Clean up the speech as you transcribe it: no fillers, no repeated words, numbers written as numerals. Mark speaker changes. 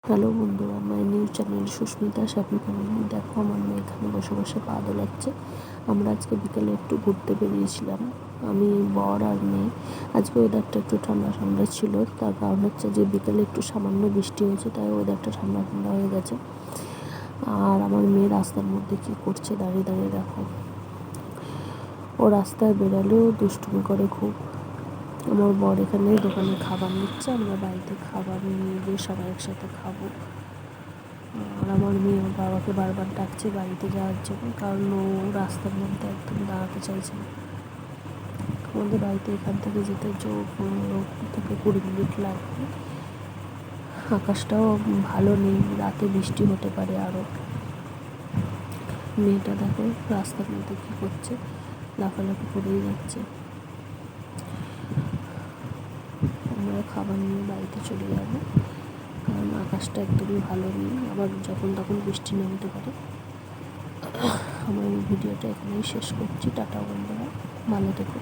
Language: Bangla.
Speaker 1: হ্যালো বন্ধুরা, আমার নিউজ চ্যানেল সুস্মিতা সাপি ফ্যামিলি। দেখো আমার মেয়ে এখানে বসে বসে পা দোলাচ্ছে। আমরা আজকে বিকেলে একটু ঘুরতে বেরিয়েছিলাম, আমি, বর আর মেয়ে। আজকে ওয়েদারটা একটু ঠান্ডা ঠান্ডা ছিল, তার কারণ হচ্ছে যে বিকেলে একটু সামান্য বৃষ্টি হয়েছে, তাই ওয়েদারটা ঠান্ডা ঠান্ডা হয়ে গেছে। আর আমার মেয়ে রাস্তার মধ্যে কী করছে দাঁড়িয়ে দাঁড়িয়ে দেখো। ও রাস্তায় বেরালেও দুষ্টুমি করে খুব। আমার বর এখানে দোকানে খাবার নিচ্ছে, আমরা বাড়িতে খাবার নিয়ে গিয়ে সবাই একসাথে খাবো। আর আমার মেয়ে ওর বাবাকে বারবার ডাকছে বাড়িতে যাওয়ার জন্য, কারণ ও রাস্তার মধ্যে একদম দাঁড়াতে চাইছে না। আমাদের বাড়িতে এখান থেকে যেতে 15 থেকে 20 মিনিট লাগবে। আকাশটাও ভালো নেই, রাতে বৃষ্টি হতে পারে আরও। মেয়েটা দেখো রাস্তার মধ্যে কী করছে, লাফালাফি করেই যাচ্ছে। আমরা খাবার নিয়ে বাড়িতে চলে যাবো, কারণ আকাশটা একদমই ভালো নেই, আবার যখন তখন বৃষ্টি নামতে পারে। আমার এই ভিডিওটা এখানেই শেষ করছি। টাটা বন্ধুরা, ভালো থেকো।